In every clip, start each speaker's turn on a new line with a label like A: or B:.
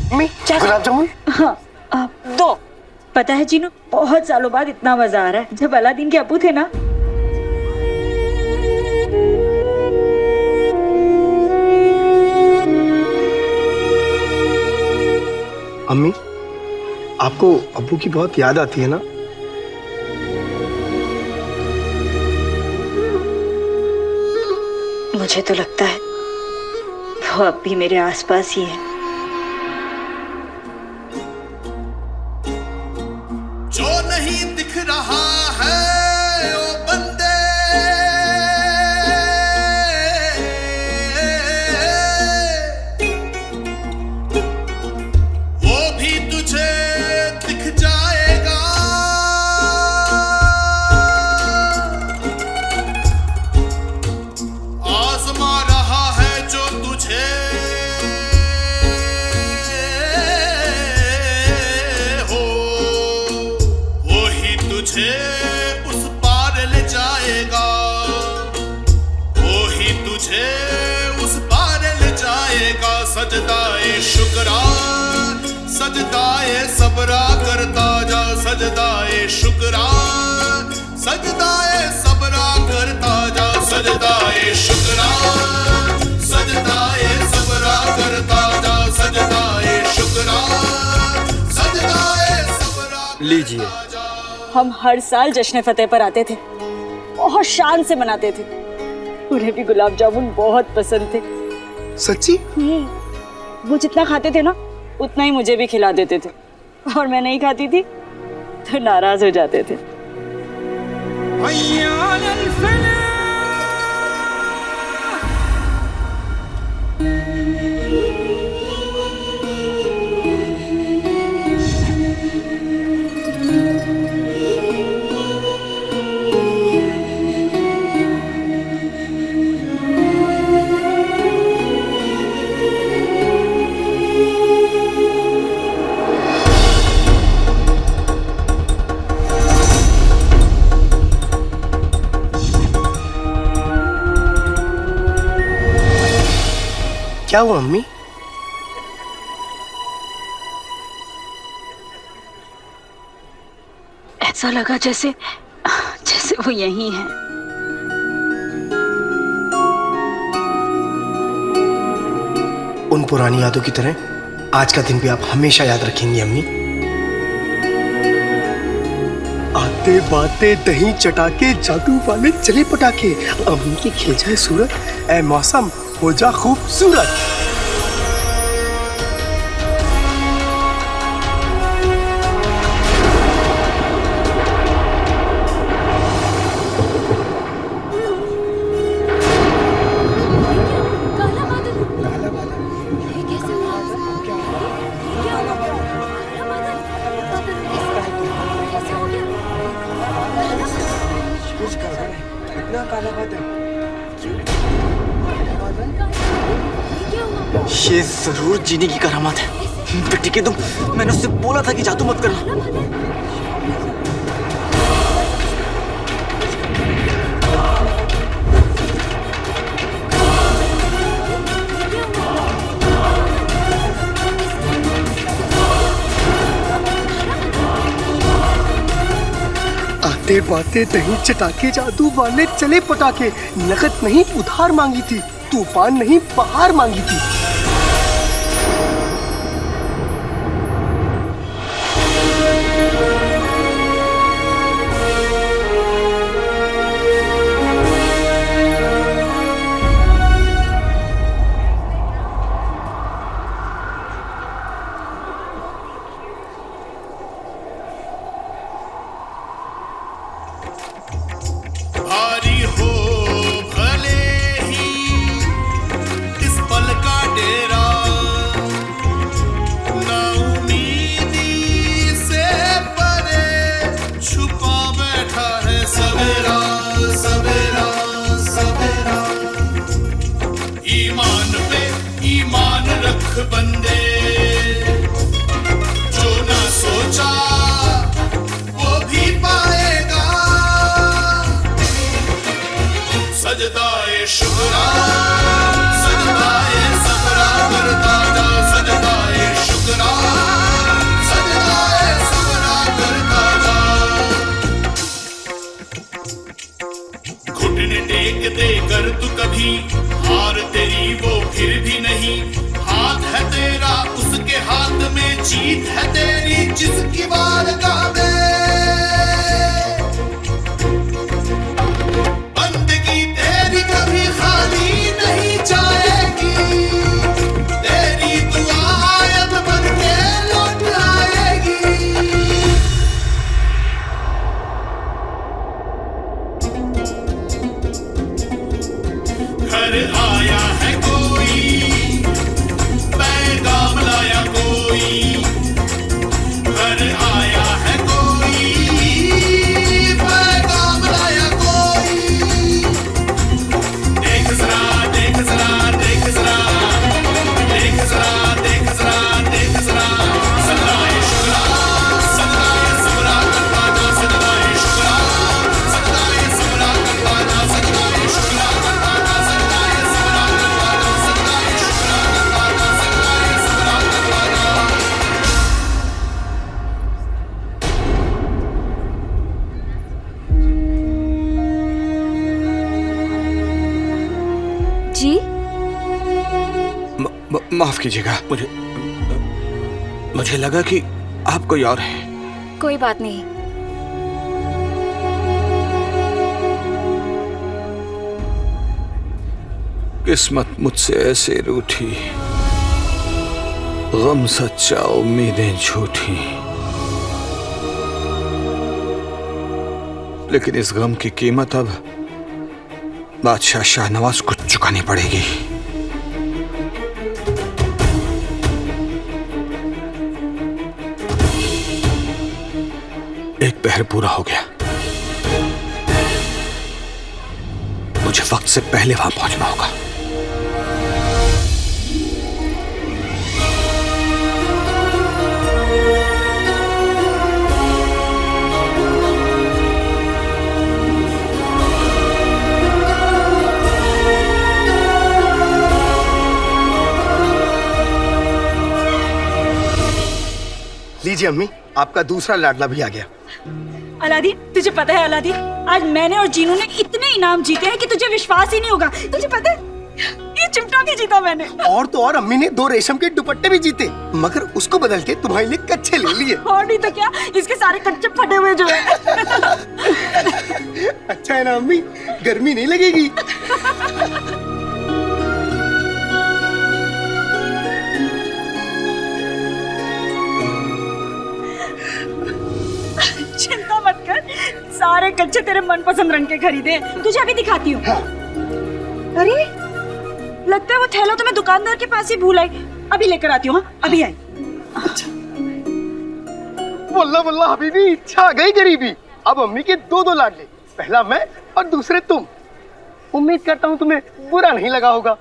A: अम्मी गुलाब जामुन।
B: हाँ दो। पता है जीनू, बहुत सालों बाद इतना मजा आ रहा है। जब अलादीन के अब्बू थे ना,
A: अम्मी आपको अब्बू की बहुत याद आती है ना?
B: मुझे तो लगता है वो अब भी मेरे आसपास ही है।
C: जो नहीं दिख रहा है ओ बंदे, वो भी तुझे दिख जाएगा। आजमा रहा है जो तुझे, तुझे उस पार ले जाएगा। वो ही तुझे उस पार ले जाएगा। सजदाए शुक्रा, सजदाए सबरा करता जा। सजदाए शुक्रा, सजदाए सबरा करता जा। सजदाए शुक्रा, सजदाए सबरा करता जा। सजदाए शुक्रा, सजदाए सबरा।
A: लीजिए।
B: हम हर साल जश्न फतेह पर आते थे, बहुत शान से मनाते थे। उन्हें भी गुलाब जामुन बहुत पसंद थे।
A: सच्ची?
B: वो जितना खाते थे ना, उतना ही मुझे भी खिला देते थे। और मैं नहीं खाती थी तो नाराज हो जाते थे।
A: क्या हुआ अम्मी?
B: ऐसा लगा जैसे जैसे वो यहीं है।
A: उन पुरानी यादों की तरह आज का दिन भी आप हमेशा याद रखेंगी अम्मी। आते बाते दही चटाके जादू वाले चले पटाखे। अम्मी की खिल जाए सूरत, ऐ मौसम हो जा खूबसूरत।
D: ये जरूर जीनी की करामात है। बेटी के तुम, मैंने उससे बोला था कि जादू मत करना।
A: आते बाते दही चटाके जादू वाले चले पटाखे। नकद नहीं उधार मांगी थी, तूफान नहीं बहार मांगी थी।
C: भारी हो भले ही इस पल का जीत है तेरी जिसकी बारगाह में, बंदगी तेरी कभी खाली नहीं जाएगी, तेरी दुआ आयत बन के लौट आएगी। घर आया है कोई, पैगाम लाया कोई, घर आया है कोई, पैगाम लाया कोई। देख जरा देख जरा देख जरा देख जरा देख जरा देख जरा, सजदाए शुक्रा सजदाए सबरा करवाना, सजदाए शुक्रा सजदाए सबरा करवाना, सजदाए शुक्रा करवाना, सजदाए सबरा करवाना, सजदाए शुक्रा करवाना, सजदाए सबरा करवाना।
B: जी
E: माफ कीजिएगा, मुझे लगा कि आप कोई और हैं।
B: कोई बात नहीं।
E: किस्मत मुझसे ऐसे रूठी, गम सच्चा उम्मीदें झूठी, लेकिन इस गम की कीमत अब बादशाह शाहनवाज को चुकानी पड़ेगी। एक पहर पूरा हो गया, मुझे वक्त से पहले वहां पहुंचना होगा।
A: लीजिए अम्मी, आपका दूसरा लाडला भी आ गया।
B: अलादीन, तुझे पता है अलादीन, आज मैंने और जीनू ने इतने इनाम जीते हैं कि तुझे विश्वास ही नहीं होगा। तुझे पता है ये चिमटा भी जीता मैंने।
A: और तो और अम्मी ने 2 रेशम के दुपट्टे भी जीते, मगर उसको बदल के तुम्हारे लिए कच्चे ले लिए।
B: और नहीं तो क्या, इसके सारे कच्चे फटे हुए जो है।
A: अच्छा है ना अम्मी, गर्मी नहीं लगेगी।
B: चिंता मत कर, सारे कच्चे तेरे मनपसंद रंग के खरीदे। तुझे अभी दिखाती हूँ।
A: हाँ।
B: अरे लगता है वो थैला तो मैं दुकानदार के पास ही भूल आई। अभी लेकर आती हूँ। हाँ, अभी आई।
A: वल्ला वल्ला हबीबी, छा गई गरीबी। अब अम्मी के 2 लाडले, पहला मैं और दूसरे तुम। उम्मीद करता हूँ तुम्हें बुरा नहीं लगा होगा।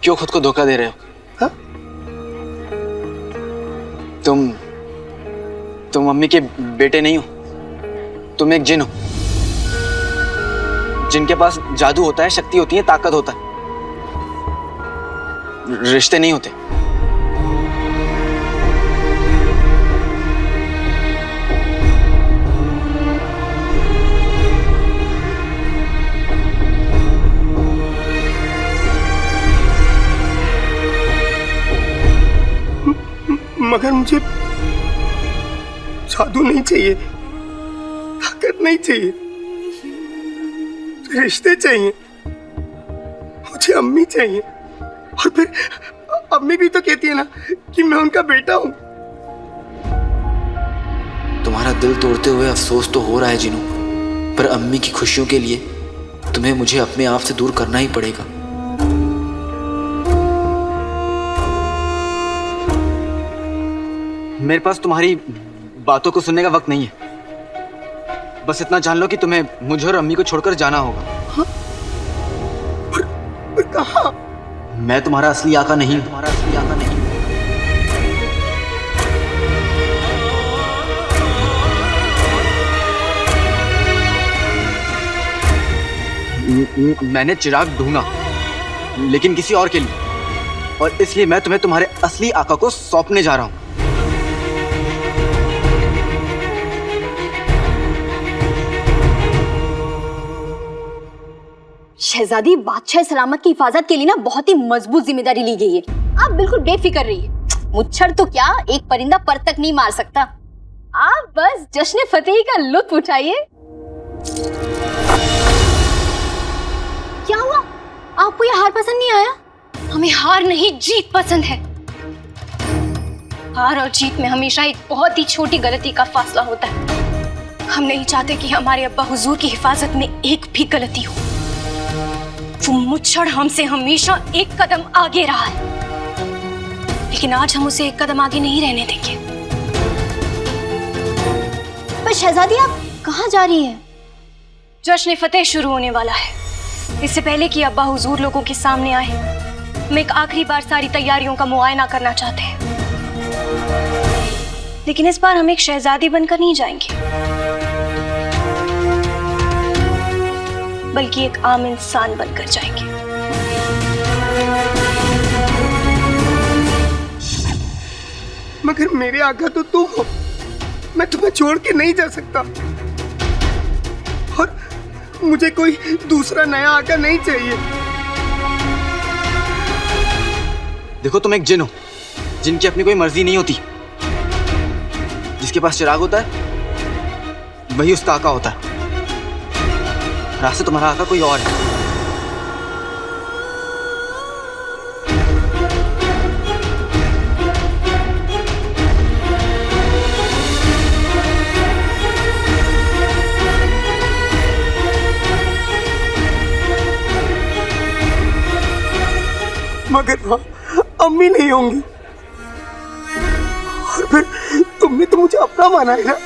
D: क्यों खुद को धोखा दे रहे हो?
A: हाँ?
D: तुम मम्मी के बेटे नहीं हो, तुम एक जिन हो, जिनके पास जादू होता है, शक्ति होती है, ताकत होता है, रिश्ते नहीं होते।
A: मगर मुझे जादू नहीं चाहिए, ताकत नहीं चाहिए, रिश्ते चाहिए। मुझे अम्मी चाहिए। और फिर अम्मी भी तो कहती है ना कि मैं उनका बेटा हूँ।
D: तुम्हारा दिल तोड़ते हुए अफसोस तो हो रहा है जिनू, पर अम्मी की खुशियों के लिए तुम्हें मुझे अपने आप से दूर करना ही पड़ेगा। मेरे पास तुम्हारी बातों को सुनने का वक्त नहीं है। बस इतना जान लो कि तुम्हें मुझे और अम्मी को छोड़कर जाना होगा।
A: हाँ? पर कहाँ?
D: मैं तुम्हारा असली आका नहीं हूं। तुम्हारा असली आका नहीं। मैंने चिराग ढूंढा, लेकिन किसी और के लिए, और इसलिए मैं तुम्हें तुम्हारे असली आका को सौंपने जा रहा हूं।
F: शहजादी, बादशाह सलामत की हिफाजत के लिए ना बहुत ही मजबूत जिम्मेदारी ली गई है। आप बिल्कुल बेफिक्र रहिए। मुच्छर तो क्या, एक परिंदा पर तक नहीं मार सकता। आप बस जश्न फतेही का लुत्फ उठाइए। क्या हुआ? आपको ये हार पसंद नहीं आया? हमें हार नहीं, जीत पसंद है। हार और जीत में हमेशा एक बहुत ही छोटी गलती का फासला होता है। हम नहीं चाहते कि हमारे अब्बा हुजूर की हिफाजत में एक भी गलती हो। वो मुच्छर हमसे हमेशा एक कदम आगे रहा है, लेकिन आज हम उसे एक कदम आगे नहीं रहने देंगे। पर शहजादी, आप कहाँ जा रही हैं? जश्न फतेह शुरू होने वाला है। इससे पहले कि अब्बा हुजूर लोगों के सामने आए, हम एक आखिरी बार सारी तैयारियों का मुआयना करना चाहते हैं। लेकिन इस बार हम एक शहजादी बनकर नहीं जाएंगे, बल्कि एक आम इंसान बनकर जाएंगे।
A: मगर मेरे आका तो तुम हो, मैं तुम्हें छोड़ के नहीं जा सकता। और मुझे कोई दूसरा नया आका नहीं चाहिए।
D: देखो, तुम एक जिन हो, जिनकी अपनी कोई मर्जी नहीं होती। जिसके पास चिराग होता है वही उसका आका होता है। रास्ते तुम्हारा आका कोई और है।
A: मगर वहाँ अम्मी नहीं होंगी, और फिर तुमने तो मुझे अपना माना है ना।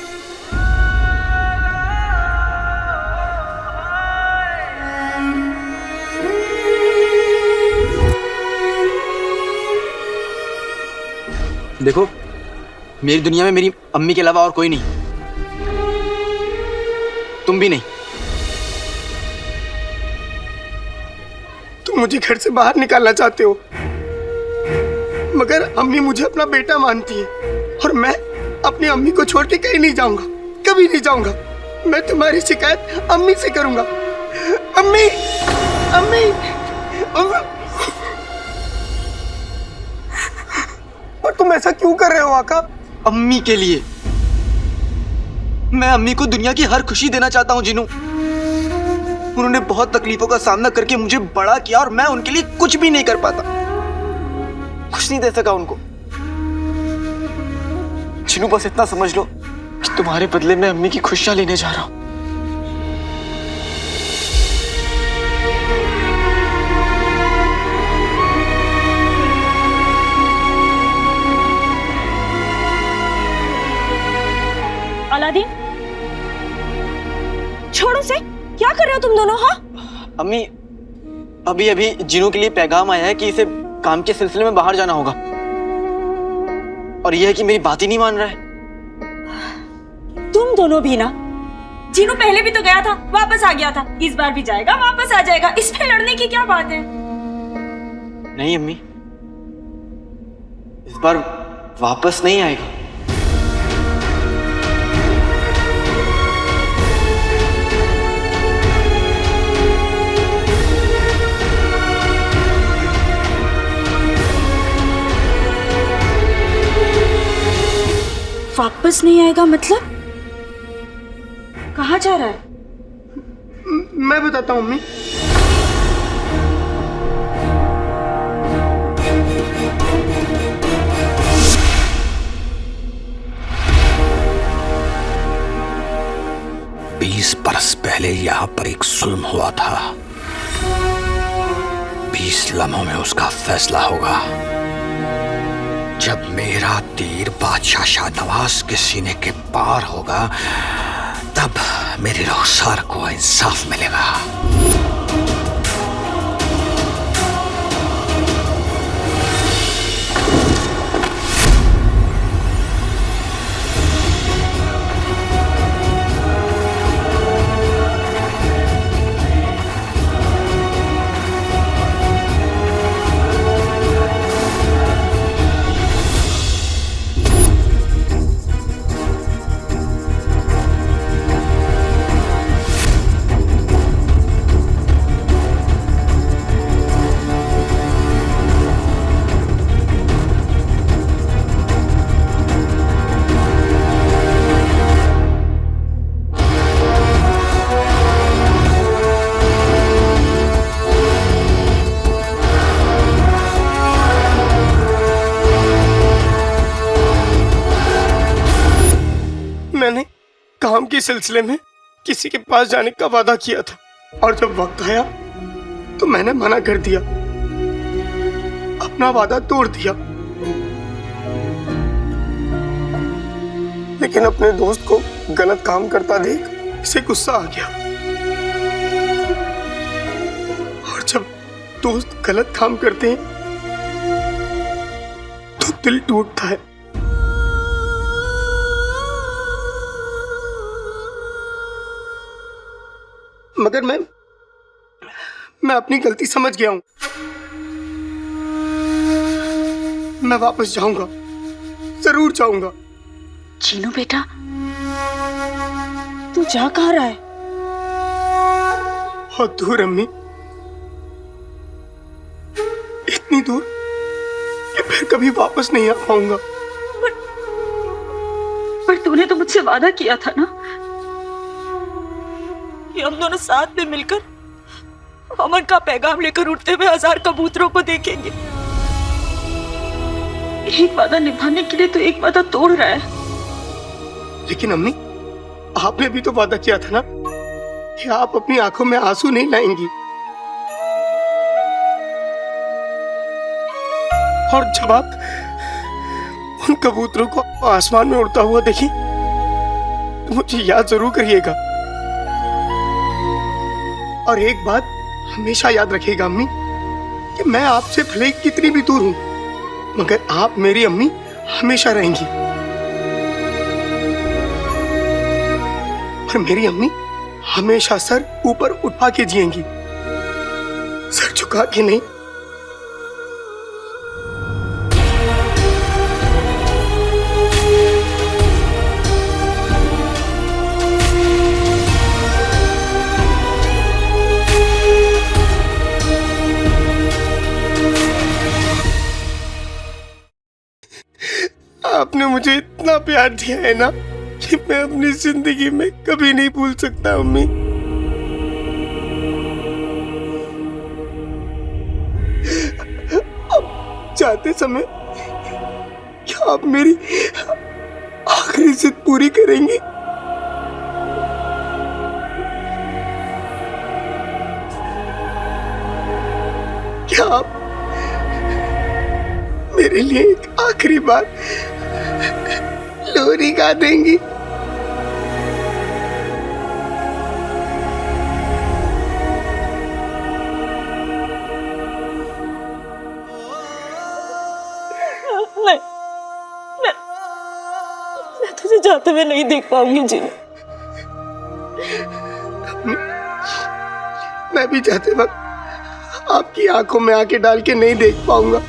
D: देखो, मेरी दुनिया में मेरी अम्मी के अलावा और कोई नहीं, तुम भी नहीं।
A: तुम मुझे घर से बाहर निकालना चाहते हो, मगर अम्मी मुझे अपना बेटा मानती है, और मैं अपनी अम्मी को छोड़ के कहीं नहीं जाऊंगा, कभी नहीं जाऊंगा। मैं तुम्हारी शिकायत अम्मी से करूंगा। अम्मी, अम्मी, अम्मी। और तुम ऐसा क्यों कर रहे हो आका?
D: अम्मी के लिए। मैं अम्मी को दुनिया की हर खुशी देना चाहता हूँ जिनू। उन्होंने बहुत तकलीफों का सामना करके मुझे बड़ा किया, और मैं उनके लिए कुछ भी नहीं कर पाता, कुछ नहीं दे सका उनको। जिनू, बस इतना समझ लो कि तुम्हारे बदले में अम्मी की खुशियां लेने जा रहा हूं।
B: अलादीन, छोड़ो से, क्या कर रहे हो तुम दोनों? हाँ
D: अम्मी, अभी अभी जिनू के लिए पैगाम आया है कि इसे काम के सिलसिले में बाहर जाना होगा, और यह है कि मेरी बात ही नहीं मान रहा है।
B: तुम दोनों भी ना। जीनू पहले भी तो गया था, वापस आ गया था, इस बार भी जाएगा, वापस आ जाएगा। इसमें लड़ने की क्या बात है?
D: नहीं अम्मी, इस बार वापस नहीं आएगा।
B: वापस नहीं आएगा मतलब? कहाँ जा रहा है?
A: मैं बताता हूँ अम्मी।
E: बीस बरस पहले यहाँ पर एक जुल्म हुआ था। 20 लम्हों में उसका फैसला होगा। जब मेरा तीर बादशाह शाहनवाज के सीने के पार होगा, तब मेरे रुखसार को इंसाफ मिलेगा।
A: काम के सिलसिले में किसी के पास जाने का वादा किया था, और जब वक्त आया तो मैंने मना कर दिया, अपना वादा तोड़ दिया। लेकिन अपने दोस्त को गलत काम करता देख इसे गुस्सा आ गया, और जब दोस्त गलत काम करते हैं तो दिल टूटता है। मगर मैं अपनी गलती समझ गया हूं। मैं वापस जाऊंगा, जरूर जाऊंगा।
B: चीनू बेटा, तू जा कहाँ रहा है?
A: बहुत दूर अम्मी, इतनी दूर कि फिर कभी वापस नहीं आ पाऊंगा।
B: पर तूने तो मुझसे वादा किया था ना कि हम दोनों साथ में मिलकर अमन का पैगाम लेकर उड़ते हुए 1000 कबूतरों को देखेंगे। एक वादा निभाने के लिए तो एक वादा तोड़ रहा है।
A: लेकिन अम्मी, आपने भी तो वादा किया था ना कि आप अपनी आंखों में आंसू नहीं लाएंगी। और जब आप उन कबूतरों को आसमान में उड़ता हुआ देखी तो मुझे याद जरूर करिएगा। और एक बात हमेशा याद रखिएगा अम्मी, कि मैं आपसे भले कितनी भी दूर हूं, मगर आप मेरी अम्मी हमेशा रहेंगी। और मेरी अम्मी हमेशा सर ऊपर उठा के जिएंगी, सर झुका के नहीं। आपने मुझे इतना प्यार दिया है ना कि मैं अपनी जिंदगी में कभी नहीं भूल सकता अम्मी। अब जाते समय क्या आप मेरी आखिरी जिद पूरी करेंगी? क्या आप मेरे लिए एक आखिरी बार लोरी गा देंगी?
B: मैं तुझे जाते हुए नहीं देख पाऊंगी जी।
A: मैं भी जाते वक्त आपकी आंखों में आंखें डाल के नहीं देख पाऊंगा।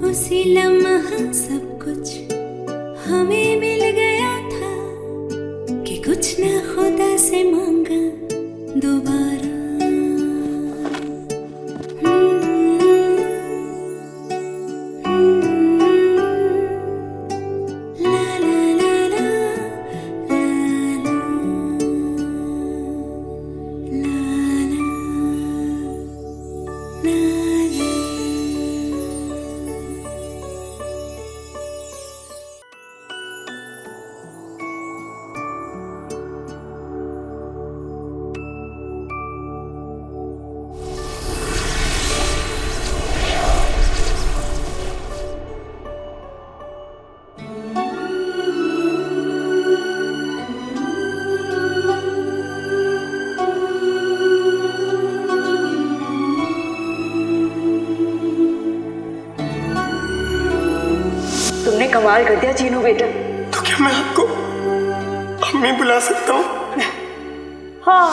G: उसी लम्हा सब कुछ हमें मिल गया था कि कुछ न खुदा से मांगा दोबारा।
B: तुमने कमाल कर दिया चीनू बेटा।
A: तो क्या मैं आपको अम्मी बुला सकता हूँ?
B: हाँ।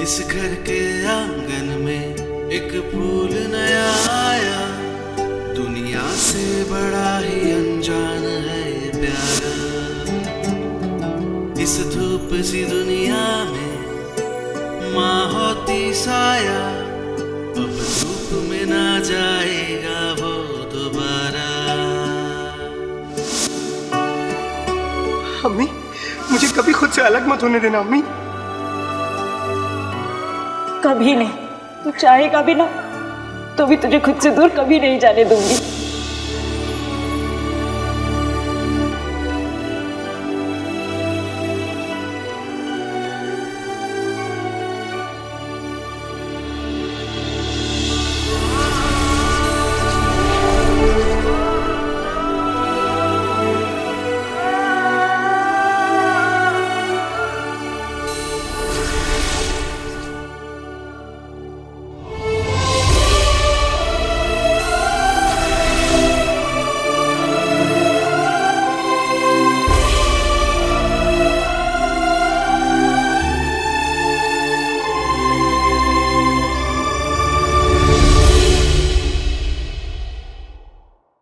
C: इस घर के आंगन में एक फूल नया आया, दुनिया से बड़ा ही अनजान है ये प्यारा। इस धूप सी दुनिया में माँ होती साया, अब धूप में ना जाएगा वो दोबारा।
A: अम्मी, मुझे कभी खुद से अलग मत होने देना अम्मी।
B: कभी नहीं, तू चाहेगा भी ना तो भी तुझे खुद से दूर कभी नहीं जाने दूंगी।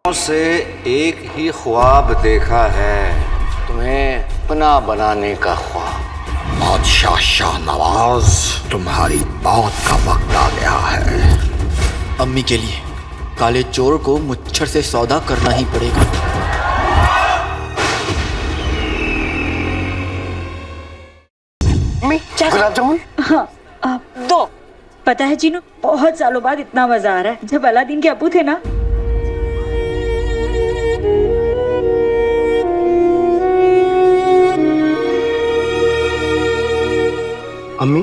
E: से एक ही ख्वाब देखा है, तुम्हें अपना बनाने का ख्वाब। बादशाह शाहनवाज, तुम्हारी बात का वक्त आ गया है।
D: अम्मी के लिए काले चोर को मुच्छर से सौदा करना ही पड़ेगा।
A: अम्मी, गुलाब जामुन।
B: हाँ, आप दो। पता है जीनू, बहुत सालों बाद इतना मजा आ रहा है। जब अलादीन के अबू थे ना,
A: अम्मी,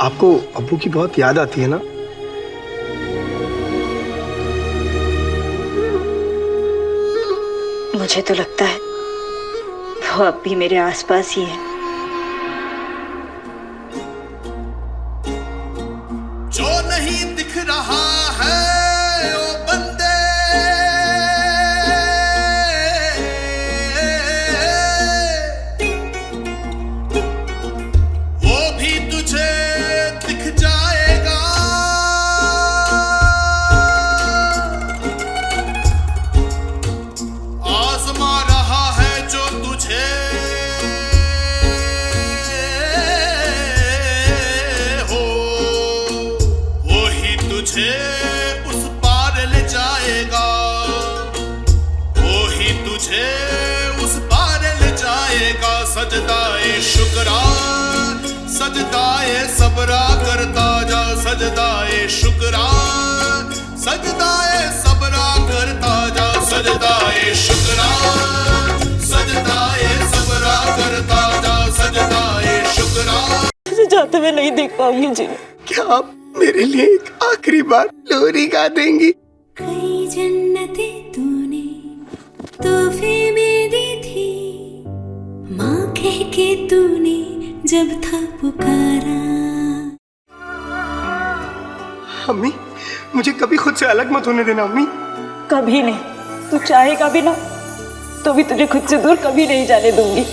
A: आपको अब्बू की बहुत याद आती है ना?
B: मुझे तो लगता है वो अब भी मेरे आसपास ही है।
C: जो नहीं दिख रहा है ओ बंदे, वो भी तुझे दिख जाएगा। आजमा रहा है जो तुझे, तुझे उस पार ले जाएगा, वो ही तुझे उस पार ले जाएगा। सजदाए शुक्रा, सजदाए सबरा करता जा। सजदाए शुक्रा, सजदाए सबरा करता जा। सजदाए शुक्रा, सजदाए सबरा करता जा। सजदाए शुक्रा।
B: मुझे जाते हुए नहीं देख पाऊंगी जी।
A: क्या आप मेरे लिए एक आखिरी बार लोरी गा देंगी?
G: कई जन्नतें तूने तोहफे में दी थी, माँ कह के तूने जब था पुकारा।
A: अम्मी, मुझे कभी खुद से अलग मत होने देना अम्मी।
B: कभी नहीं, तू चाहेगा भी ना तो भी तुझे खुद से दूर कभी नहीं जाने दूंगी।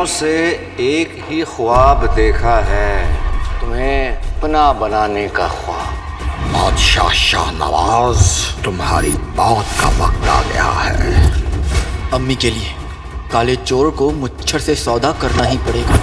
E: से एक ही ख्वाब देखा है, तुम्हें अपना बनाने का ख्वाब। बादशाह शाहनवाज, तुम्हारी बात का वक्त आ गया है।
D: अम्मी के लिए काले चोर को मुच्छर से सौदा करना ही पड़ेगा।